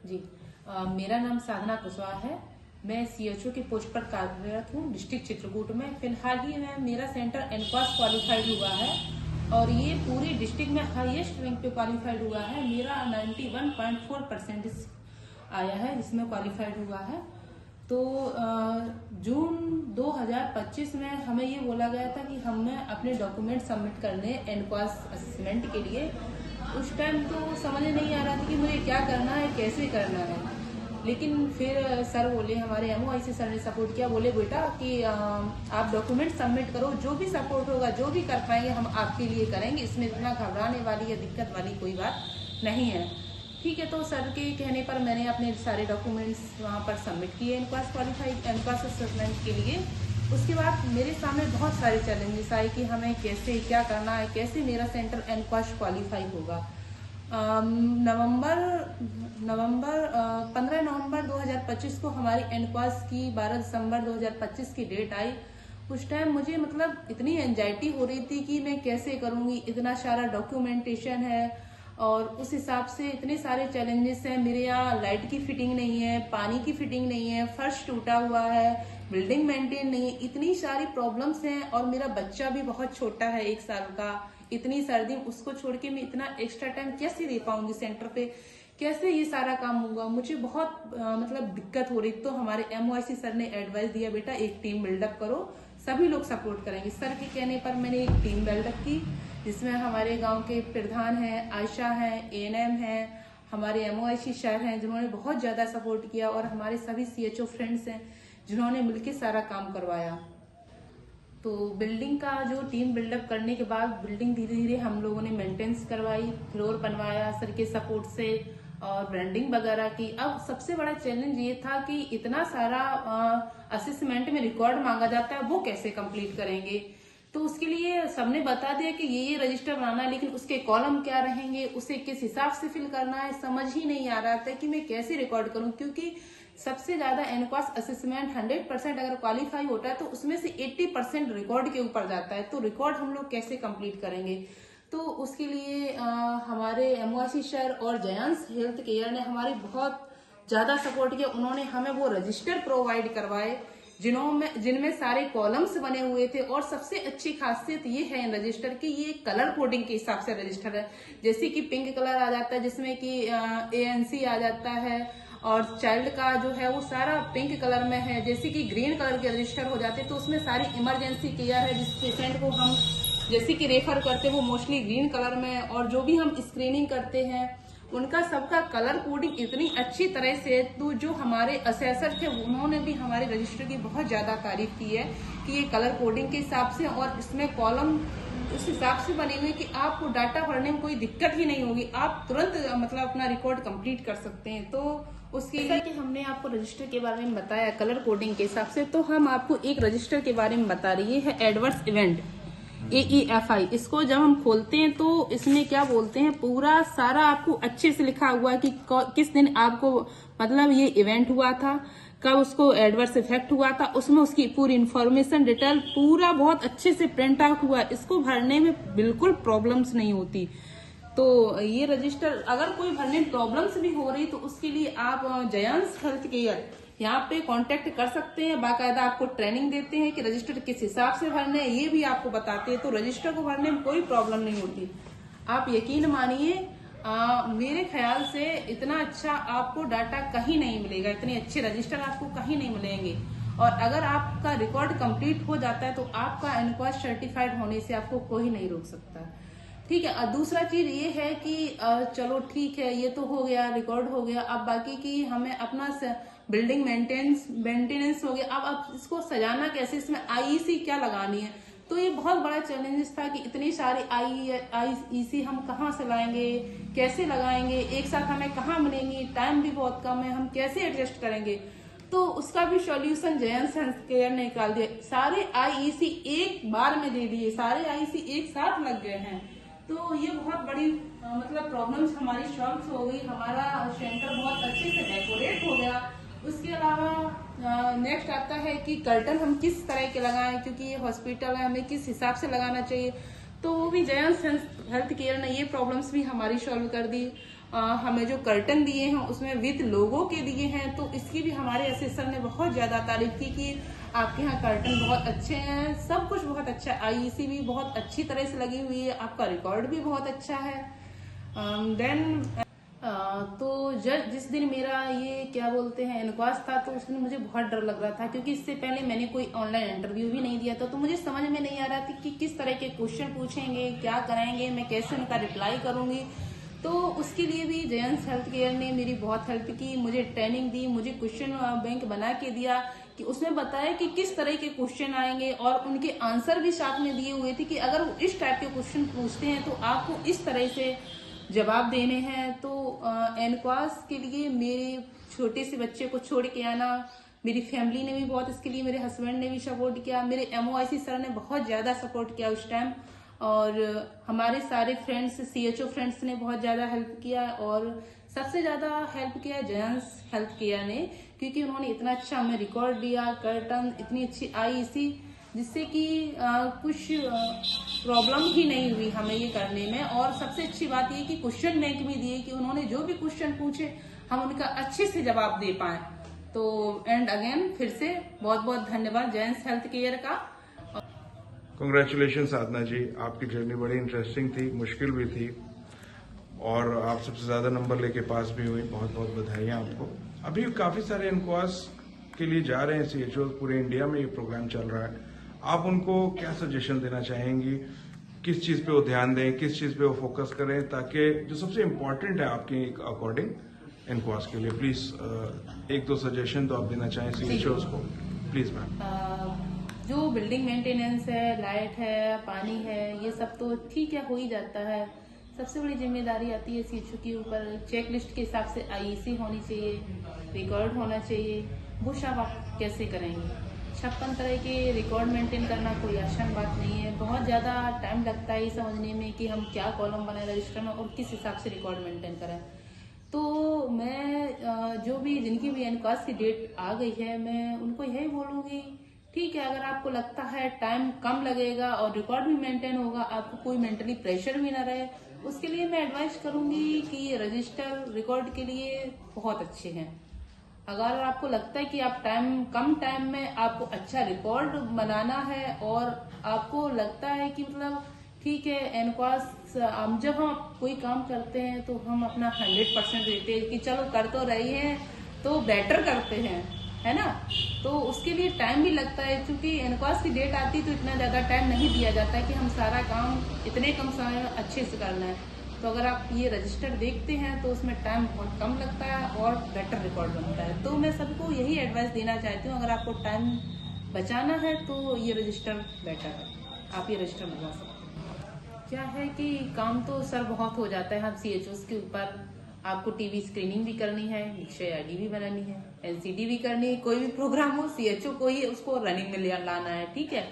जी मेरा नाम साधना कुशवाहा है। मैं सीएचओ के पोस्ट पर कार्यरत हूँ डिस्ट्रिक्ट चित्रकूट में। फिलहाल ही में मेरा सेंटर एनक्वास क्वालिफाइड हुआ है और ये पूरी डिस्ट्रिक्ट में हाईएस्ट रैंक पे क्वालिफाइड हुआ है। मेरा 91.4% आया है जिसमें क्वालिफाइड हुआ है। तो जून 2025 में हमें ये बोला गया था कि हमें अपने डॉक्यूमेंट सबमिट करने एनक्वास असेसमेंट के लिए। उस टाइम तो समझ नहीं आ रहा था कि मुझे क्या करना है, कैसे करना है। लेकिन फिर सर बोले, हमारे एमओआईसी सर ने सपोर्ट किया। बोले बेटा कि आप डॉक्यूमेंट सबमिट करो, जो भी सपोर्ट होगा, जो भी कर पाएंगे हम आपके लिए करेंगे। इसमें इतना घबराने वाली या दिक्कत वाली कोई बात नहीं है। ठीक है, तो सर के कहने पर मैंने अपने सारे डॉक्यूमेंट्स वहाँ पर सबमिट किए एनक्वास असेसमेंट के लिए। उसके बाद मेरे सामने बहुत सारे चैलेंजेस आए कि हमें कैसे क्या करना है, कैसे मेरा सेंटर एनक्वास क्वालिफाई होगा। 15 नवंबर 2025 को हमारी एनक्वास की 12 दिसंबर 2025 की डेट आई। उस टाइम मुझे मतलब इतनी एंजाइटी हो रही थी कि मैं कैसे करूंगी, इतना सारा डॉक्यूमेंटेशन है और उस हिसाब से इतने सारे चैलेंजेस हैं। मेरे यहाँ लाइट की फिटिंग नहीं है, पानी की फिटिंग नहीं है, फर्श टूटा हुआ है, बिल्डिंग मेंटेन नहीं है, इतनी सारी प्रॉब्लम्स हैं। और मेरा बच्चा भी बहुत छोटा है, 1 साल का। इतनी सर्दी, उसको छोड़ के मैं इतना एक्स्ट्रा टाइम कैसे दे पाऊंगी सेंटर पे, कैसे ये सारा काम होगा, मुझे बहुत मतलब दिक्कत हो रही। तो हमारे एमओआईसी सर ने एडवाइस दिया, बेटा एक टीम बिल्डअप करो, सभी लोग सपोर्ट करेंगे। सर के कहने पर मैंने एक टीम बिल्डअप की जिसमें हमारे गांव के प्रधान हैं, आयशा हैं, एएनएम हैं, हमारे एमओआईसी सर हैं जिन्होंने बहुत ज्यादा सपोर्ट किया और हमारे सभी सीएचओ फ्रेंड्स हैं जिन्होंने मिलकर सारा काम करवाया। तो बिल्डिंग का जो टीम बिल्डअप करने के बाद बिल्डिंग धीरे धीरे हम लोगों ने मेंटेनेंस करवाई, फ्लोर बनवाया सर के सपोर्ट से और ब्रांडिंग वगैरह की। अब सबसे बड़ा चैलेंज ये था कि इतना सारा असेसमेंट में रिकॉर्ड मांगा जाता है, वो कैसे कंप्लीट करेंगे। तो उसके लिए सबने बता दिया कि ये रजिस्टर बनाना है, लेकिन उसके कॉलम क्या रहेंगे, उसे किस हिसाब से फिल करना है, समझ ही नहीं आ रहा था कि मैं कैसे रिकॉर्ड करूं। क्योंकि सबसे ज्यादा एनक्वास असेसमेंट 100% अगर क्वालिफाई होता है तो उसमें से 80% रिकॉर्ड के ऊपर जाता है। तो रिकॉर्ड हम लोग कैसे कंप्लीट करेंगे। तो उसके लिए हमारे एमओआईसी सर और जयांस हेल्थ केयर ने हमारी बहुत ज्यादा सपोर्ट किया। उन्होंने हमें वो रजिस्टर प्रोवाइड करवाए जिनमें सारे कॉलम्स बने हुए थे। और सबसे अच्छी खासियत ये है इन रजिस्टर की, ये कलर कोडिंग के हिसाब से रजिस्टर है। जैसे कि पिंक कलर आ जाता है जिसमें कि ANC आ जाता है और चाइल्ड का जो है वो सारा पिंक कलर में है। जैसे कि ग्रीन कलर के रजिस्टर हो जाते हैं तो उसमें सारी इमरजेंसी केयर है, जिस पेशेंट को हम जैसे कि रेफर करते हैं वो मोस्टली ग्रीन कलर में। और जो भी हम स्क्रीनिंग करते हैं उनका सबका कलर कोडिंग इतनी अच्छी तरह से। तो जो हमारे असेसर थे उन्होंने भी हमारे रजिस्टर की बहुत ज्यादा तारीफ की है कि ये कलर कोडिंग के हिसाब से और इसमें कॉलम उस हिसाब से बने हुए कि आपको डाटा भरने में कोई दिक्कत ही नहीं होगी, आप तुरंत मतलब अपना रिकॉर्ड कंप्लीट कर सकते हैं। तो उसके लिए कि हमने आपको रजिस्टर के बारे में बताया कलर कोडिंग के हिसाब से, तो हम आपको एक रजिस्टर के बारे में बता रही है एडवर्स इवेंट AEFI। इसको जब हम खोलते हैं तो इसमें क्या बोलते हैं, पूरा सारा आपको अच्छे से लिखा हुआ है कि किस दिन आपको मतलब ये इवेंट हुआ था, कब उसको एडवर्स इफेक्ट हुआ था, उसमें उसकी पूरी इन्फॉर्मेशन डिटेल पूरा बहुत अच्छे से प्रिंट आउट हुआ है। इसको भरने में बिल्कुल प्रॉब्लम्स नहीं होती। तो ये रजिस्टर अगर कोई भरने में प्रॉब्लम्स भी हो रही तो उसके लिए आप जयांस हेल्थ केयर यहाँ पे कांटेक्ट कर सकते हैं। बाकायदा आपको ट्रेनिंग देते हैं कि रजिस्टर किस हिसाब से भरना है, ये भी आपको बताते हैं। तो रजिस्टर को भरने में कोई प्रॉब्लम नहीं होती, आप यकीन मानिए। मेरे ख्याल से इतना अच्छा आपको डाटा कहीं नहीं मिलेगा, इतने अच्छे रजिस्टर आपको कहीं नहीं मिलेंगे। और अगर आपका रिकॉर्ड कंप्लीट हो जाता है तो आपका एनक्वास सर्टिफाइड होने से आपको कोई नहीं रोक सकता। ठीक है। दूसरा चीज ये है कि चलो ठीक है, ये तो हो गया, रिकॉर्ड हो गया। अब बाकी की हमें अपना बिल्डिंग मेंटेनेंस हो गया। अब इसको सजाना कैसे, इसमें IEC क्या लगानी है। तो ये बहुत बड़ा चैलेंजेस था कि इतनी सारी IEC हम कहाँ से लाएंगे, कैसे लगाएंगे, एक साथ हमें कहाँ मिलेंगी, टाइम भी बहुत कम है, हम कैसे एडजस्ट करेंगे। तो उसका भी सॉल्यूशन जयांस हेल्थ केयर ने निकाल दिया। सारे IEC एक बार में दे दिए, सारे IEC एक साथ लग गए हैं। तो ये बहुत बड़ी मतलब प्रॉब्लम्स हमारी सॉल्व हो गई। हमारा सेंटर बहुत अच्छे से डेकोरेट हो गया। उसके अलावा नेक्स्ट आता है कि कर्टन हम किस तरह के लगाएं, क्योंकि ये हॉस्पिटल है, हमें किस हिसाब से लगाना चाहिए। तो वो भी जयंस हेल्थ केयर ने ये प्रॉब्लम्स भी हमारी सॉल्व कर दी। हमें जो कर्टन दिए हैं उसमें विद लोगों के दिए हैं, तो इसकी भी हमारे असिस्टेंट ने बहुत ज्यादा तारीफ की कि आपके यहाँ कर्टन बहुत अच्छे हैं, सब कुछ बहुत अच्छा है, आईईसी भी बहुत अच्छी तरह से लगी हुई है, आपका रिकॉर्ड भी बहुत अच्छा है। तो जिस दिन मेरा ये क्या बोलते हैं इनक्वास था, तो उस दिन मुझे बहुत डर लग रहा था, क्योंकि इससे पहले मैंने कोई ऑनलाइन इंटरव्यू भी नहीं दिया था, तो मुझे समझ में नहीं आ रहा था कि किस तरह के क्वेश्चन पूछेंगे, क्या कराएंगे, मैं कैसे उनका रिप्लाई करूंगी। तो उसके लिए भी जयंस हेल्थ केयर ने मेरी बहुत हेल्प की, मुझे ट्रेनिंग दी, मुझे क्वेश्चन बैंक बना के दिया कि उसमें बताया कि किस तरह के क्वेश्चन आएंगे, और उनके आंसर भी साथ में दिए हुए थे कि अगर वो इस टाइप के क्वेश्चन पूछते हैं तो आपको इस तरह से जवाब देने हैं। तो एनक्वास के लिए मेरे छोटे से बच्चे को छोड़ के आना, मेरी फैमिली ने भी बहुत इसके लिए, मेरे हस्बैंड ने भी सपोर्ट किया, मेरे MOIC सर ने बहुत ज्यादा सपोर्ट किया उस टाइम, और हमारे सारे फ्रेंड्स, CHO फ्रेंड्स ने बहुत ज्यादा हेल्प किया, और सबसे ज्यादा हेल्प किया जयंस हेल्थ केयर ने, क्योंकि उन्होंने इतना अच्छा हमें रिकॉर्ड दिया, कर्टन, इतनी अच्छी आईईसी, जिससे कि कुछ प्रॉब्लम ही नहीं हुई हमें ये करने में। और सबसे अच्छी बात ये कि क्वेश्चन बैंक भी दिए कि उन्होंने जो भी क्वेश्चन पूछे हम उनका अच्छे से जवाब दे पाए। तो एंड अगेन फिर से बहुत बहुत धन्यवाद जयंस हेल्थ केयर का। कंग्रेचुलेशन साधना जी, आपकी जर्नी बड़ी इंटरेस्टिंग थी, मुश्किल भी थी, और आप सबसे ज्यादा नंबर लेके पास भी हुई, बहुत बहुत बधाइयां आपको। अभी काफी सारे इनक्वास के लिए जा रहे हैं CHO, पूरे इंडिया में ये प्रोग्राम चल रहा है, आप उनको क्या सजेशन देना चाहेंगी, किस चीज पे वो ध्यान दें, किस चीज पे वो फोकस करें, ताकि जो सबसे इम्पोर्टेंट है आपके अकॉर्डिंग इनक्वास के लिए, प्लीज एक दो सजेशन तो आप देना चाहें CHOs को, प्लीज मैम। जो बिल्डिंग मेंटेनेंस है, लाइट है, पानी है, ये सब तो ठीक है, हो ही जाता है। सबसे बड़ी जिम्मेदारी आती है CHO के ऊपर, चेक लिस्ट के हिसाब से आईईसी होनी चाहिए, रिकॉर्ड होना चाहिए, वो सब आप कैसे करेंगे। 56 तरह के रिकॉर्ड मेंटेन करना कोई आसान बात नहीं है, बहुत ज़्यादा टाइम लगता है ये समझने में कि हम क्या कॉलम बनाए रजिस्टर में और किस हिसाब से रिकॉर्ड मेंटेन करें। तो मैं जो भी जिनकी भी एनक्वास की डेट आ गई है, मैं उनको यही बोलूँगी, ठीक है, अगर आपको लगता है टाइम कम लगेगा और रिकॉर्ड भी मेंटेन होगा, आपको कोई मेंटली प्रेशर भी ना रहे, उसके लिए मैं एडवाइस करूंगी कि ये रजिस्टर रिकॉर्ड के लिए बहुत अच्छे हैं। अगर आपको लगता है कि आप कम टाइम में आपको अच्छा रिकॉर्ड बनाना है, और आपको लगता है कि मतलब ठीक है एनक्वास, जब हम कोई काम करते हैं तो हम अपना 100% देते हैं कि चलो कर तो रही हैं तो बेटर करते हैं, है ना। तो उसके लिए टाइम भी लगता है, क्योंकि एनक्वास की डेट आती तो इतना ज्यादा टाइम नहीं दिया जाता है कि हम सारा काम इतने कम समय में अच्छे से करना है। तो अगर आप ये रजिस्टर देखते हैं तो उसमें टाइम बहुत कम लगता है और बेटर रिकॉर्ड बनता है। तो मैं सबको यही एडवाइस देना चाहती हूँ, अगर आपको टाइम बचाना है तो ये रजिस्टर बेटर है, आप ये रजिस्टर बनवा सकते हैं। क्या है कि काम तो सर बहुत हो जाता है हम CHOs के ऊपर, आपको टीवी स्क्रीनिंग भी करनी है, निश्चय ID भी बनानी है, NCD भी करनी है, कोई भी प्रोग्राम हो CHO को ही उसको रनिंग में लाना है, ठीक है,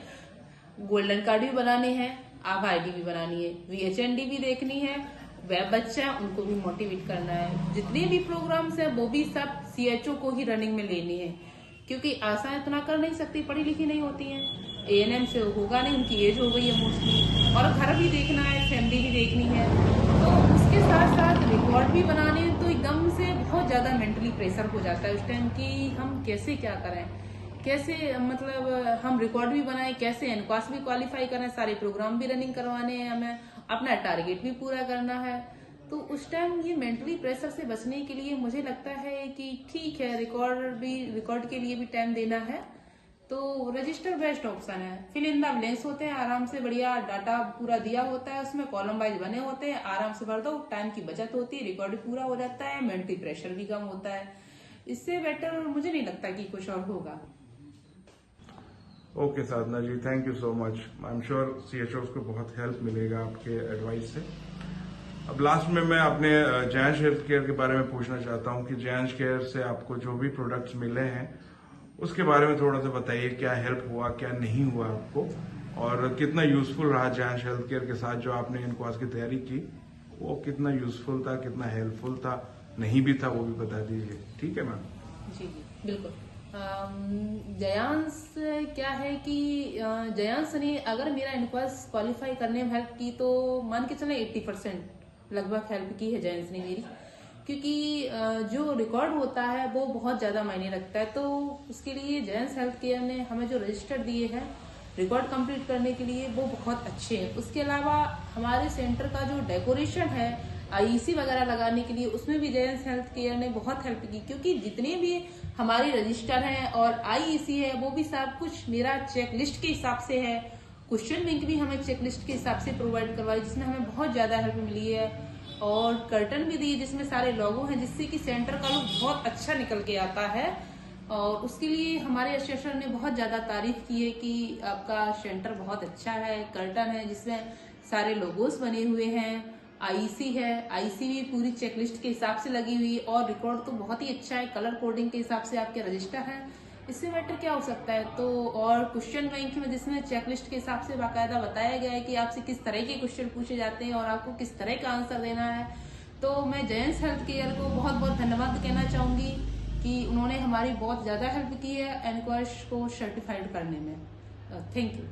गोल्डन कार्ड भी बनाने हैं, आप ID भी बनानी है, VHND भी देखनी है, वेब बच्चा है उनको भी मोटिवेट करना है, जितने भी प्रोग्राम्स है वो भी सब CHO को ही रनिंग में लेनी है, क्योंकि आशा इतना कर नहीं सकती, पढ़ी लिखी नहीं होती है, ANM से होगा नहीं, उनकी एज हो गई है मोस्टली, और घर भी देखना है, फैमिली भी देखनी है, तो उसके साथ साथ रिकॉर्ड भी बनाने हैं, तो एकदम से बहुत ज्यादा मेंटली प्रेशर हो जाता है उस टाइम कि हम कैसे क्या करें, कैसे मतलब हम रिकॉर्ड भी बनाए, कैसे एनक्वास भी क्वालिफाई करें, सारे प्रोग्राम भी रनिंग करवाने हैं, हमें अपना टारगेट भी पूरा करना है। तो उस टाइम ये मेंटली प्रेशर से बचने के लिए मुझे लगता है कि ठीक है रिकॉर्ड के लिए भी टाइम देना है, तो रजिस्टर बेस्ट ऑप्शन है। फिल इन द ब्लैंक्स होते हैं, आराम से बढ़िया डाटा पूरा दिया होता है, उसमें कॉलम वाइज बने होते हैं, आराम से भर दो, टाइम की बचत होती है, रिकॉर्ड पूरा हो जाता है, मेंटली प्रेशर भी कम होता है। इससे बेटर मुझे नहीं लगता कि कुछ और होगा। Okay Sadhana ji, thank you so much. I am sure CHOs को बहुत हेल्प मिलेगा आपके एडवाइस से। अब लास्ट में मैं अपने जयांश हेल्थ केयर के बारे में पूछना चाहता हूं कि जयांश केयर से आपको जो भी प्रोडक्ट्स मिले हैं उसके बारे में थोड़ा सा बताइए, क्या हेल्प हुआ, क्या नहीं हुआ आपको, और कितना यूजफुल रहा जयांश हेल्थ केयर के साथ जो आपने इनक्वास की तैयारी की, वो कितना यूजफुल था, कितना हेल्पफुल था, नहीं भी था वो भी बता दीजिए, ठीक है मैम। जी बिल्कुल। जयांश क्या है कि जयांश ने अगर मेरा इनक्वास क्वालिफाई करने में हेल्प की तो मान के चले 80% लगभग हेल्प की है जयांश ने मेरी, क्योंकि जो रिकॉर्ड होता है वो बहुत ज्यादा मायने रखता है। तो उसके लिए जयांश हेल्थ केयर ने हमें जो रजिस्टर दिए हैं रिकॉर्ड कंप्लीट करने के लिए वो बहुत अच्छे हैं। उसके अलावा हमारे सेंटर का जो डेकोरेशन है आईईसी वगैरह लगाने के लिए उसमें भी जयांश हेल्थ केयर ने बहुत हेल्प की, क्योंकि जितने भी हमारी रजिस्टर हैं और आईईसी है वो भी सब कुछ मेरा चेक लिस्ट के हिसाब से है। क्वेश्चन बैंक भी हमें चेक लिस्ट के हिसाब से प्रोवाइड करवाई, जिसमें हमें बहुत ज्यादा हेल्प मिली है। और कर्टन भी दिए जिसमें सारे लोगो हैं, जिससे कि सेंटर का लुक बहुत अच्छा निकल के आता है। और उसके लिए हमारे एसोसिएशन ने बहुत ज्यादा तारीफ की है कि आपका सेंटर बहुत अच्छा है। कर्टन है जिसमें सारे लोगोस बने हुए हैं, आईसी है, आईसी भी पूरी चेकलिस्ट के हिसाब से लगी हुई, और रिकॉर्ड तो बहुत ही अच्छा है, कलर कोडिंग के हिसाब से आपके रजिस्टर है। इससे बेटर क्या हो सकता है। तो और क्वेश्चन बैंक में जिसमें चेकलिस्ट के हिसाब से बाकायदा बताया गया है कि आपसे किस तरह के क्वेश्चन पूछे जाते हैं और आपको किस तरह का आंसर देना है। तो मैं जयांश हेल्थ केयर को बहुत बहुत धन्यवाद कहना चाहूंगी कि उन्होंने हमारी बहुत ज्यादा हेल्प की है एनक्वाश को सर्टिफाइड करने में। Thank you.